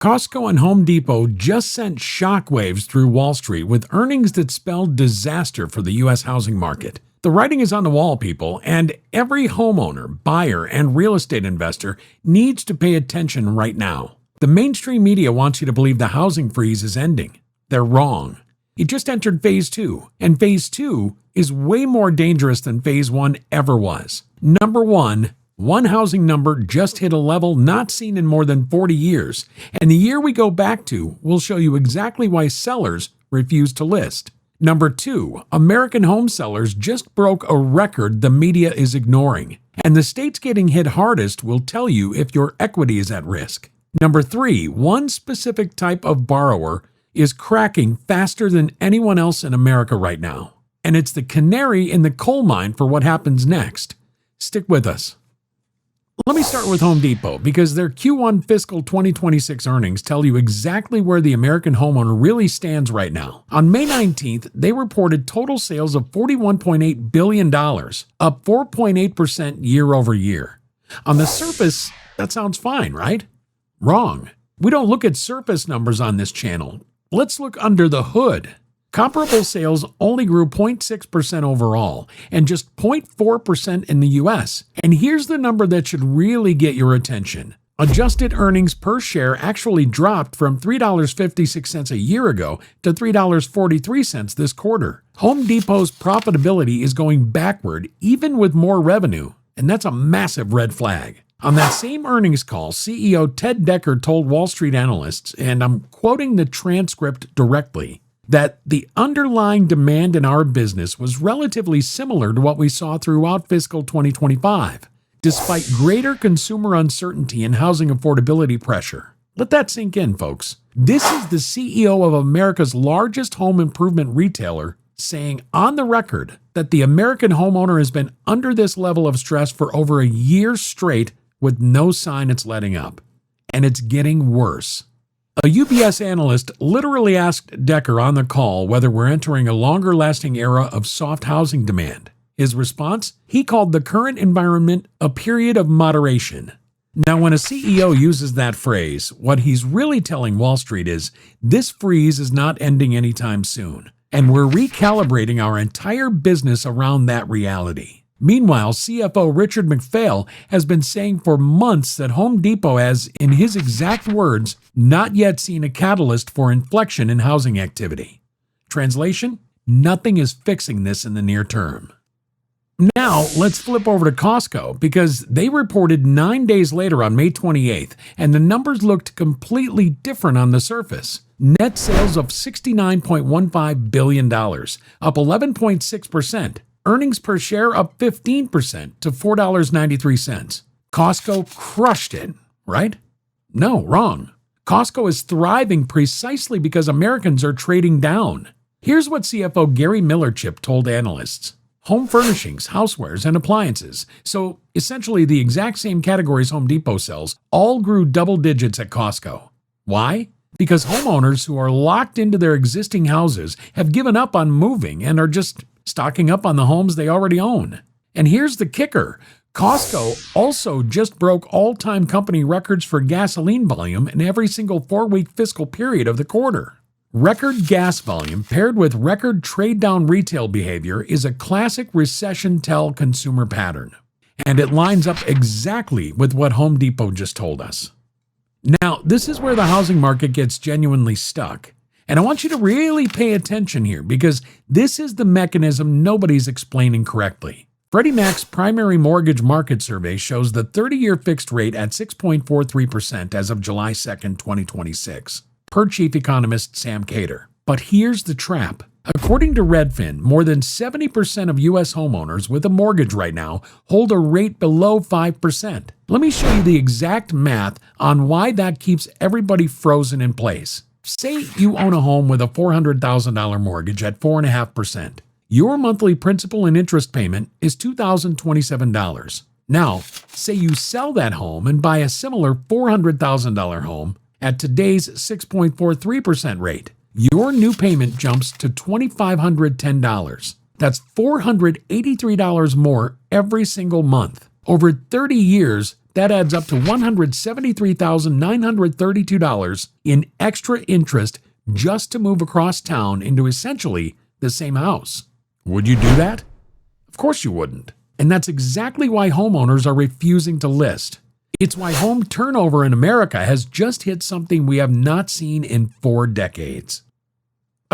Costco and Home Depot just sent shockwaves through Wall Street with earnings that spelled disaster for the U.S. housing market. The writing is on the wall, people, and every homeowner, buyer, and real estate investor needs to pay attention right now. The mainstream media wants you to believe the housing freeze is ending. They're wrong. It just entered Phase 2, and Phase 2 is way more dangerous than Phase 1 ever was. Number one housing number just hit a level not seen in more than 40 years, and the year we go back to will show you exactly why sellers refuse to list. Number 2, American home sellers just broke a record the media is ignoring, and the states getting hit hardest will tell you if your equity is at risk. Number 3, one specific type of borrower is cracking faster than anyone else in America right now, and it's the canary in the coal mine for what happens next. Stick with us. Let me start with Home Depot because their Q1 fiscal 2026 earnings tell you exactly where the American homeowner really stands right now. On May 19th, they reported total sales of $41.8 billion, up 4.8% year over year. On the surface, that sounds fine, right? Wrong. We don't look at surface numbers on this channel. Let's look under the hood. Comparable sales only grew 0.6% overall and just 0.4% in the US. And here's the number that should really get your attention. Adjusted earnings per share actually dropped from $3.56 a year ago to $3.43 this quarter. Home Depot's profitability is going backward even with more revenue, and that's a massive red flag. On that same earnings call, CEO Ted Decker told Wall Street analysts, and I'm quoting the transcript directly, that the underlying demand in our business was relatively similar to what we saw throughout fiscal 2025, despite greater consumer uncertainty and housing affordability pressure. Let that sink in, folks. This is the CEO of America's largest home improvement retailer saying on the record that the American homeowner has been under this level of stress for over a year straight with no sign it's letting up. And it's getting worse. A UBS analyst literally asked Decker on the call whether we're entering a longer-lasting era of soft housing demand. His response? He called the current environment a period of moderation. Now, when a CEO uses that phrase, what he's really telling Wall Street is this freeze is not ending anytime soon, and we're recalibrating our entire business around that reality. Meanwhile, CFO Richard McPhail has been saying for months that Home Depot has, in his exact words, not yet seen a catalyst for inflection in housing activity. Translation? Nothing is fixing this in the near term. Now, let's flip over to Costco because they reported 9 days later on May 28th, and the numbers looked completely different on the surface. Net sales of $69.15 billion, up 11.6%. Earnings per share up 15% to $4.93. Costco crushed it, right? No, wrong. Costco is thriving precisely because Americans are trading down. Here's what CFO Gary Millerchip told analysts. Home furnishings, housewares, and appliances, so essentially the exact same categories Home Depot sells, all grew double digits at Costco. Why? Because homeowners who are locked into their existing houses have given up on moving and are just stocking up on the homes they already own. And here's the kicker. Costco also just broke all-time company records for gasoline volume in every single 4-week fiscal period of the quarter. Record gas volume paired with record trade-down retail behavior is a classic recession-tell consumer pattern. And it lines up exactly with what Home Depot just told us. Now, this is where the housing market gets genuinely stuck. And I want you to really pay attention here because this is the mechanism nobody's explaining correctly. Freddie Mac's primary mortgage market survey shows the 30-year fixed rate at 6.43% as of July 2nd, 2026, per chief economist Sam Cater. But here's the trap. According to Redfin, more than 70% of U.S. homeowners with a mortgage right now hold a rate below 5%. Let me show you the exact math on why that keeps everybody frozen in place. Say you own a home with a $400,000 mortgage at 4.5%. Your monthly principal and interest payment is $2,027. Now, say you sell that home and buy a similar $400,000 home at today's 6.43% rate. Your new payment jumps to $2,510. That's $483 more every single month. Over 30 years, that adds up to $173,932 in extra interest just to move across town into essentially the same house. Would you do that? Of course you wouldn't. And that's exactly why homeowners are refusing to list. It's why home turnover in America has just hit something we have not seen in 4 decades.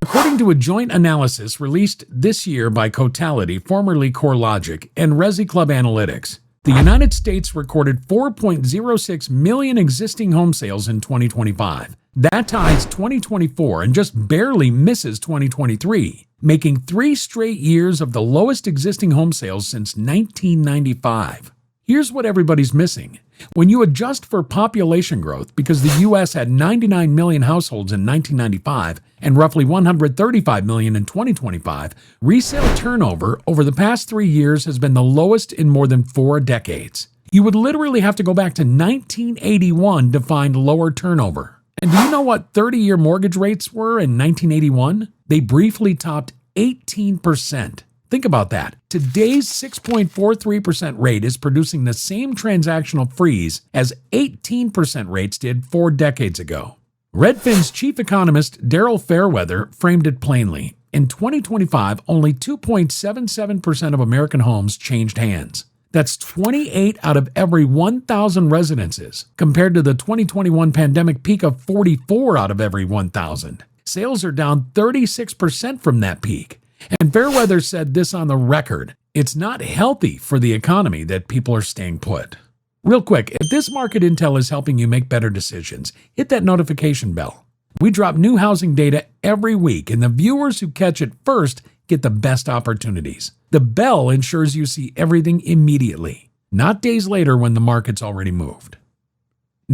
According to a joint analysis released this year by Cotality, formerly CoreLogic, and Resi Club Analytics, the United States recorded 4.06 million existing home sales in 2025. That ties 2024 and just barely misses 2023, making 3 straight years of the lowest existing home sales since 1995. Here's what everybody's missing. When you adjust for population growth, because the U.S. had 99 million households in 1995 and roughly 135 million in 2025, resale turnover over the past 3 years has been the lowest in more than 4 decades. You would literally have to go back to 1981 to find lower turnover. And do you know what 30-year mortgage rates were in 1981? They briefly topped 18%. Think about that. Today's 6.43% rate is producing the same transactional freeze as 18% rates did 4 decades ago. Redfin's chief economist Daryl Fairweather framed it plainly. In 2025, only 2.77% of American homes changed hands. That's 28 out of every 1,000 residences, compared to the 2021 pandemic peak of 44 out of every 1,000. Sales are down 36% from that peak. And Fairweather said this on the record: it's not healthy for the economy that people are staying put. Real quick, if this market intel is helping you make better decisions, hit that notification bell. We drop new housing data every week, and the viewers who catch it first get the best opportunities. The bell ensures you see everything immediately, not days later when the market's already moved.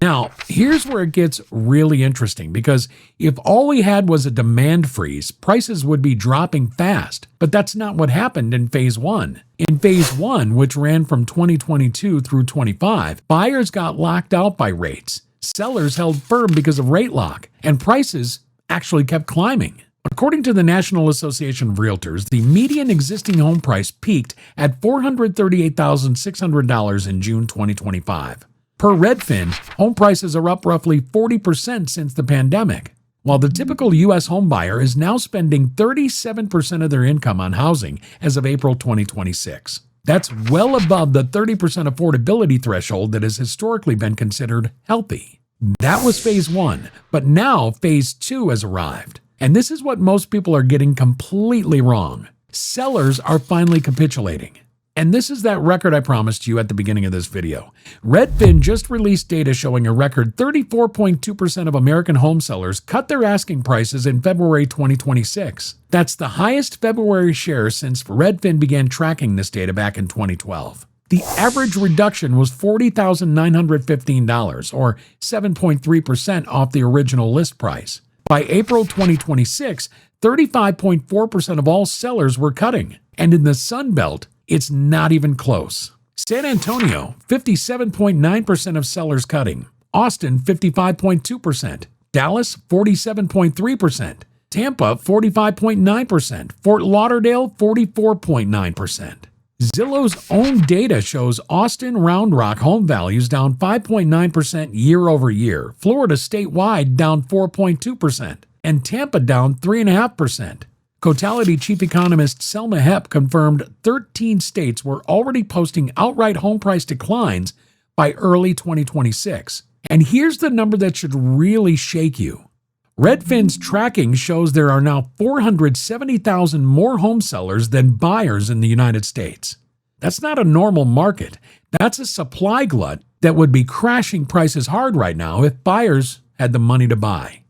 Now, here's where it gets really interesting, because if all we had was a demand freeze, prices would be dropping fast. But that's not what happened in Phase 1. In Phase 1, which ran from 2022 through 25, buyers got locked out by rates. Sellers held firm because of rate lock, and prices actually kept climbing. According to the National Association of Realtors, the median existing home price peaked at $438,600 in June 2025. Per Redfin, home prices are up roughly 40% since the pandemic, while the typical U.S. home buyer is now spending 37% of their income on housing as of April 2026. That's well above the 30% affordability threshold that has historically been considered healthy. That was Phase 1, but now Phase 2 has arrived. And this is what most people are getting completely wrong. Sellers are finally capitulating. And this is that record I promised you at the beginning of this video. Redfin just released data showing a record 34.2% of American home sellers cut their asking prices in February 2026. That's the highest February share since Redfin began tracking this data back in 2012. The average reduction was $40,915, or 7.3% off the original list price. By April 2026, 35.4% of all sellers were cutting. And in the Sun Belt, it's not even close. San Antonio, 57.9% of sellers cutting. Austin, 55.2%. Dallas, 47.3%. Tampa, 45.9%. Fort Lauderdale, 44.9%. Zillow's own data shows Austin Round Rock home values down 5.9% year over year, Florida statewide down 4.2%, and Tampa down 3.5%. Cotality chief economist Selma Hepp confirmed 13 states were already posting outright home price declines by early 2026. And here's the number that should really shake you. Redfin's tracking shows there are now 470,000 more home sellers than buyers in the United States. That's not a normal market. That's a supply glut that would be crashing prices hard right now if buyers had the money to buy.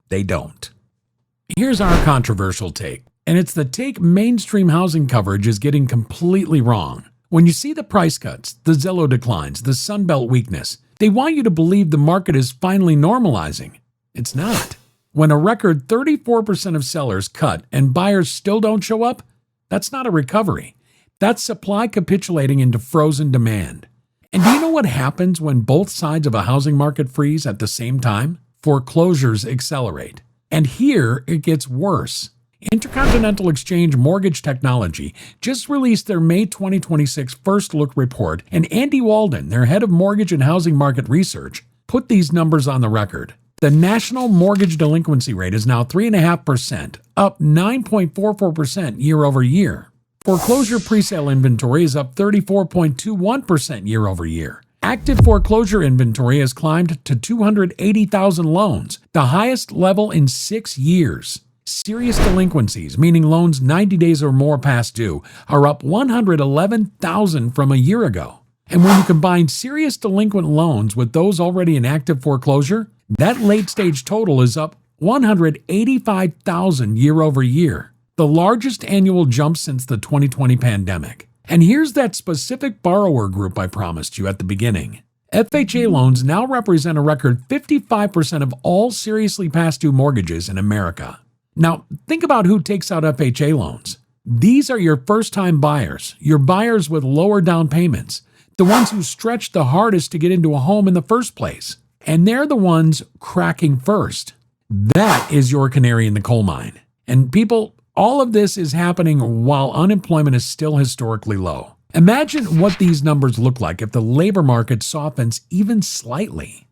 They don't. Here's our controversial take, and it's the take mainstream housing coverage is getting completely wrong. When you see the price cuts, the Zillow declines, the Sunbelt weakness, they want you to believe the market is finally normalizing. It's not. When a record 34% of sellers cut and buyers still don't show up, that's not a recovery. That's supply capitulating into frozen demand. And do you know what happens when both sides of a housing market freeze at the same time? Foreclosures accelerate. And here it gets worse. Intercontinental Exchange Mortgage Technology just released their May 2026 First Look report, and Andy Walden, their head of mortgage and housing market research, put these numbers on the record. The national mortgage delinquency rate is now 3.5%, up 9.44% year over year. Foreclosure presale inventory is up 34.21% year over year. Active foreclosure inventory has climbed to 280,000 loans, the highest level in 6 years. Serious delinquencies, meaning loans 90 days or more past due, are up 111,000 from a year ago. And when you combine serious delinquent loans with those already in active foreclosure, that late-stage total is up 185,000 year over year, the largest annual jump since the 2020 pandemic. And here's that specific borrower group I promised you at the beginning. FHA loans now represent a record 55% of all seriously past due mortgages in America. Now, think about who takes out FHA loans. These are your first-time buyers, your buyers with lower down payments, the ones who stretched the hardest to get into a home in the first place. And they're the ones cracking first. That is your canary in the coal mine. And people, all of this is happening while unemployment is still historically low. Imagine what these numbers look like if the labor market softens even slightly.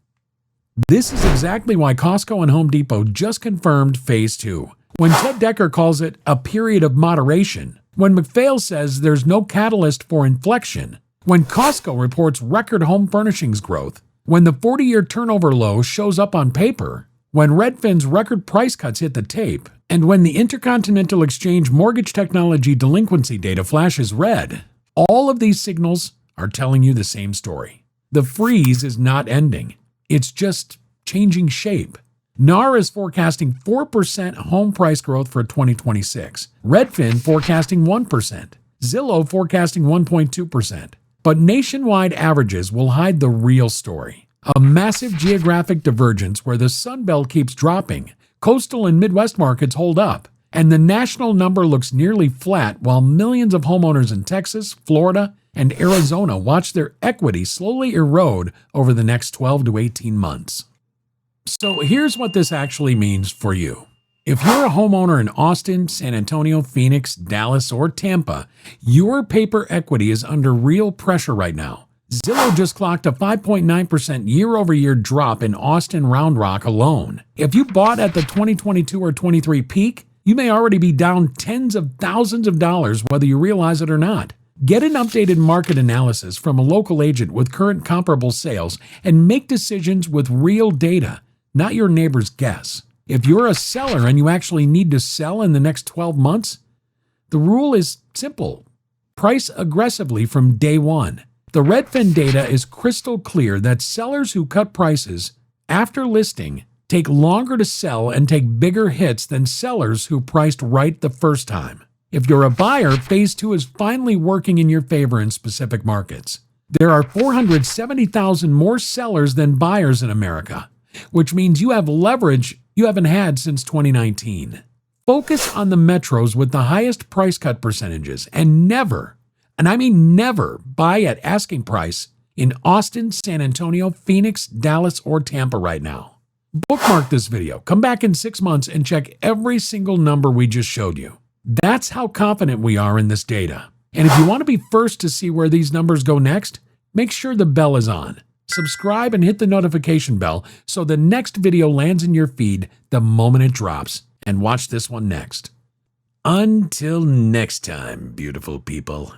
This is exactly why Costco and Home Depot just confirmed Phase 2. When Ted Decker calls it a period of moderation, when McPhail says there's no catalyst for inflection, when Costco reports record home furnishings growth, when the 40-year turnover low shows up on paper, when Redfin's record price cuts hit the tape, and when the Intercontinental Exchange mortgage technology delinquency data flashes red, all of these signals are telling you the same story. The freeze is not ending. It's just changing shape. NAR is forecasting 4% home price growth for 2026. Redfin forecasting 1%. Zillow forecasting 1.2%. But nationwide averages will hide the real story. A massive geographic divergence where the Sun Belt keeps dropping, coastal and Midwest markets hold up, and the national number looks nearly flat while millions of homeowners in Texas, Florida, and Arizona watch their equity slowly erode over the next 12 to 18 months. So here's what this actually means for you. If you're a homeowner in Austin, San Antonio, Phoenix, Dallas, or Tampa, your paper equity is under real pressure right now. Zillow just clocked a 5.9% year-over-year drop in Austin Round Rock alone. If you bought at the 2022 or 23 peak, you may already be down tens of thousands of dollars whether you realize it or not. Get an updated market analysis from a local agent with current comparable sales and make decisions with real data, not your neighbor's guess. If you're a seller and you actually need to sell in the next 12 months, the rule is simple. Price aggressively from day one. The Redfin data is crystal clear that sellers who cut prices after listing take longer to sell and take bigger hits than sellers who priced right the first time. If you're a buyer, Phase 2 is finally working in your favor in specific markets. There are 470,000 more sellers than buyers in America, which means you have leverage you haven't had since 2019. Focus on the metros with the highest price cut percentages and never, and I mean never, buy at asking price in Austin, San Antonio, Phoenix, Dallas, or Tampa right now. Bookmark this video, come back in 6 months and check every single number we just showed you. That's how confident we are in this data. And if you want to be first to see where these numbers go next, make sure the bell is on. Subscribe and hit the notification bell so the next video lands in your feed the moment it drops. And watch this one next. Until next time, beautiful people.